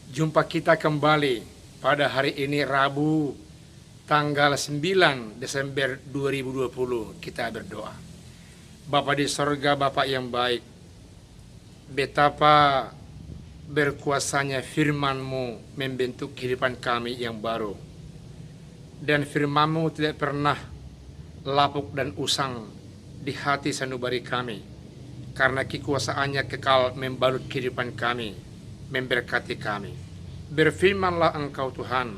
Jumpa kita kembali pada hari ini Rabu tanggal 9 Desember 2020. Kita berdoa. Bapa di sorga, Bapa yang baik, betapa berkuasanya firman-Mu membentuk kehidupan kami yang baru. Dan firman-Mu tidak pernah lapuk dan usang di hati sanubari kami, karena kekuasaannya kekal membalut kehidupan kami, memberkati kami. Berfirmanlah Engkau Tuhan,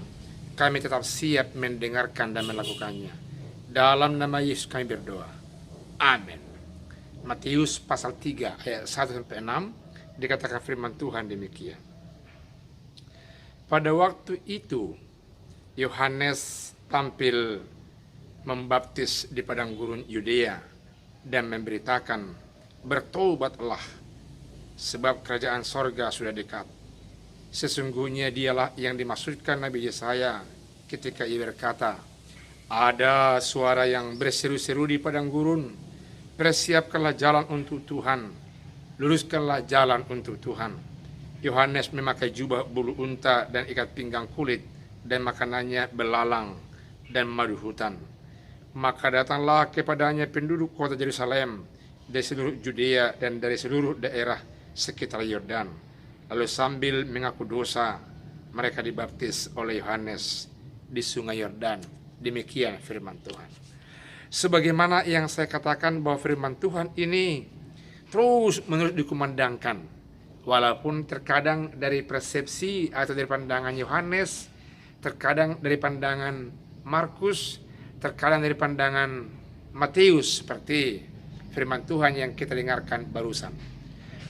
kami tetap siap mendengarkan dan melakukannya. Dalam nama Yesus kami berdoa. Amin. Matius pasal 3 ayat 1-6 dikatakan firman Tuhan demikian. Pada waktu itu Yohanes tampil membaptis di padang gurun Yudea dan memberitakan, bertobatlah sebab kerajaan sorga sudah dekat. Sesungguhnya dialah yang dimaksudkan Nabi Yesaya ketika ia berkata, ada suara yang berseru-seru di padang gurun, persiapkanlah jalan untuk Tuhan, luruskanlah jalan untuk Tuhan. Yohanes memakai jubah bulu unta dan ikat pinggang kulit, dan makanannya belalang dan madu hutan. Maka datanglah kepadanya penduduk kota Yerusalem dari seluruh Judea dan dari seluruh daerah sekitar Yordan. Lalu sambil mengaku dosa, mereka dibaptis oleh Yohanes di sungai Yordan. Demikian firman Tuhan. Sebagaimana yang saya katakan bahwa firman Tuhan ini terus menerus dikumandangkan, walaupun terkadang dari persepsi atau dari pandangan Yohanes, terkadang dari pandangan Markus, terkadang dari pandangan Matius, seperti firman Tuhan yang kita dengarkan barusan.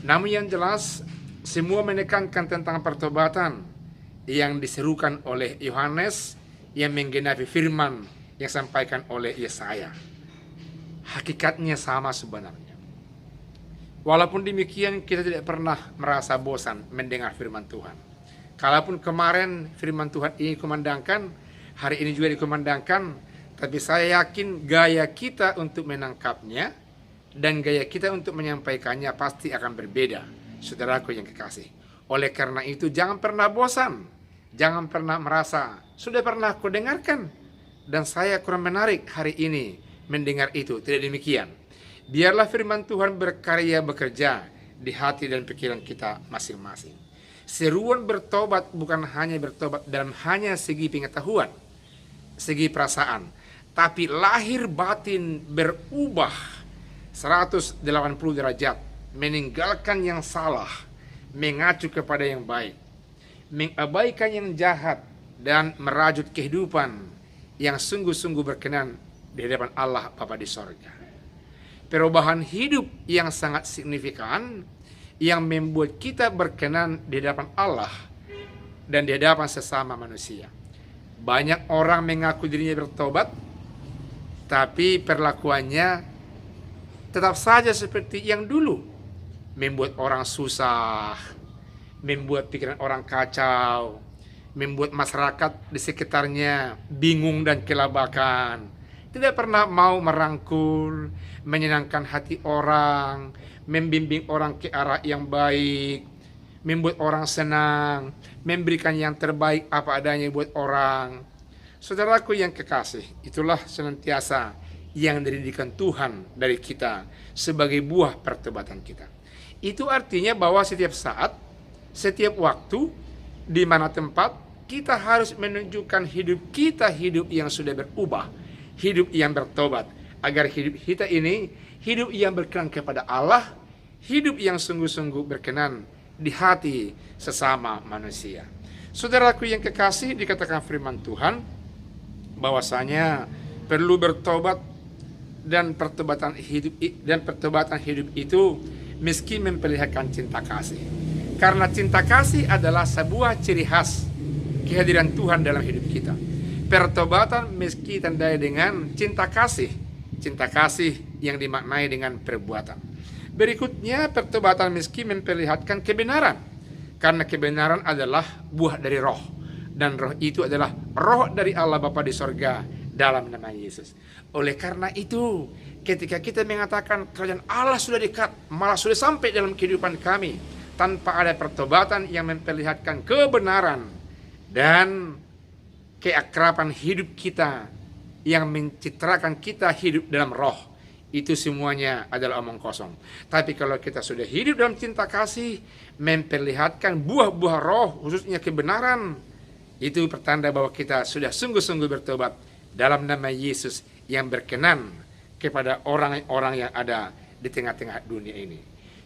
Namun yang jelas, semua menekankan tentang pertobatan yang diserukan oleh Yohanes yang menggenapi firman yang disampaikan oleh Yesaya. Hakikatnya sama sebenarnya. Walaupun demikian, kita tidak pernah merasa bosan mendengar firman Tuhan. Kalaupun kemarin firman Tuhan ini dikumandangkan, hari ini juga dikumandangkan, tapi saya yakin gaya kita untuk menangkapnya dan gaya kita untuk menyampaikannya pasti akan berbeda, saudaraku yang kekasih. Oleh karena itu, jangan pernah bosan, jangan pernah merasa sudah pernah aku dengarkan dan saya kurang menarik hari ini mendengar itu. Tidak demikian. Biarlah firman Tuhan berkarya bekerja di hati dan pikiran kita masing-masing. Seruan bertobat bukan hanya bertobat dalam hanya segi pengetahuan, segi perasaan, tapi lahir batin berubah 180 derajat, meninggalkan yang salah, mengacu kepada yang baik, mengabaikan yang jahat, dan merajut kehidupan yang sungguh-sungguh berkenan di hadapan Allah Bapa di sorga. Perubahan hidup yang sangat signifikan yang membuat kita berkenan di hadapan Allah dan di hadapan sesama manusia. Banyak orang mengaku dirinya bertobat, tapi perlakuannya tetap saja seperti yang dulu, membuat orang susah, membuat pikiran orang kacau, membuat masyarakat di sekitarnya bingung dan kelabakan, tidak pernah mau merangkul, menyenangkan hati orang, membimbing orang ke arah yang baik, membuat orang senang, memberikan yang terbaik apa adanya buat orang. Saudaraku yang kekasih, itulah senantiasa yang dididikan Tuhan dari kita sebagai buah pertobatan kita. Itu artinya bahwa setiap saat, setiap waktu, di mana tempat, kita harus menunjukkan hidup kita, hidup yang sudah berubah, hidup yang bertobat, agar hidup kita ini hidup yang berkenan kepada Allah, hidup yang sungguh-sungguh berkenan di hati sesama manusia. Saudaraku yang kekasih, dikatakan firman Tuhan bahwasanya perlu bertobat, dan pertobatan hidup itu meski memperlihatkan cinta kasih. Karena cinta kasih adalah sebuah ciri khas kehadiran Tuhan dalam hidup kita. Pertobatan meski tandai dengan cinta kasih yang dimaknai dengan perbuatan. Berikutnya, pertobatan meski memperlihatkan kebenaran, karena kebenaran adalah buah dari roh, dan roh itu adalah roh dari Allah Bapa di sorga dalam nama Yesus. Oleh karena itu, ketika kita mengatakan kerajaan Allah sudah dekat, malah sudah sampai dalam kehidupan kami, tanpa ada pertobatan yang memperlihatkan kebenaran dan keakraban hidup kita yang mencitrakan kita hidup dalam roh, itu semuanya adalah omong kosong. Tapi kalau kita sudah hidup dalam cinta kasih, memperlihatkan buah-buah roh, khususnya kebenaran, itu pertanda bahwa kita sudah sungguh-sungguh bertobat dalam nama Yesus yang berkenan kepada orang-orang yang ada di tengah-tengah dunia ini.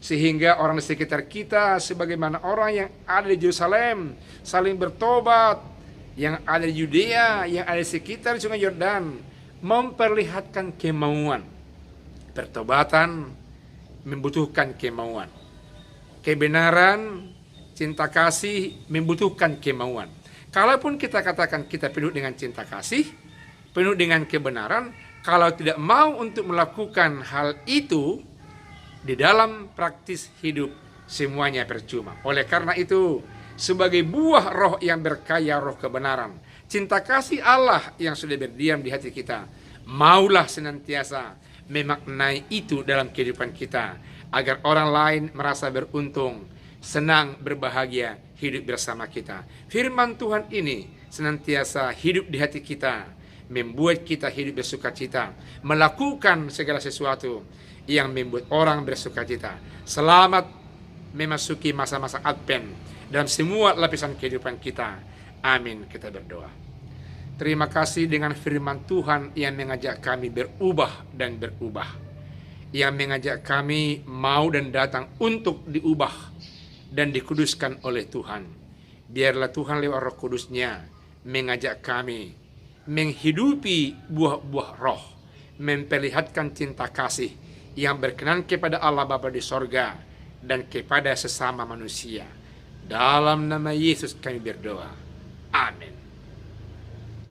Sehingga orang di sekitar kita, sebagaimana orang yang ada di Yerusalem, saling bertobat, yang ada di Yudea, yang ada di sekitar Sungai Yordan, memperlihatkan kemauan. Pertobatan membutuhkan kemauan. Kebenaran, cinta kasih membutuhkan kemauan. Kalaupun kita katakan kita penuh dengan cinta kasih, penuh dengan kebenaran, kalau tidak mau untuk melakukan hal itu di dalam praktis hidup, semuanya percuma. Oleh karena itu, sebagai buah roh yang berkaya roh kebenaran, cinta kasih Allah yang sudah berdiam di hati kita, maulah senantiasa memaknai itu dalam kehidupan kita, agar orang lain merasa beruntung, senang, berbahagia hidup bersama kita. Firman Tuhan ini senantiasa hidup di hati kita, membuat kita hidup bersukacita, melakukan segala sesuatu yang membuat orang bersukacita. Selamat memasuki masa-masa Advent dalam semua lapisan kehidupan kita. Amin. Kita berdoa. Terima kasih dengan firman Tuhan yang mengajak kami berubah dan berubah, yang mengajak kami mau dan datang untuk diubah dan dikuduskan oleh Tuhan. Biarlah Tuhan lewat Roh Kudus-Nya mengajak kami menghidupi buah-buah roh, memperlihatkan cinta kasih yang berkenan kepada Allah Bapa di sorga dan kepada sesama manusia. Dalam nama Yesus kami berdoa. Amin.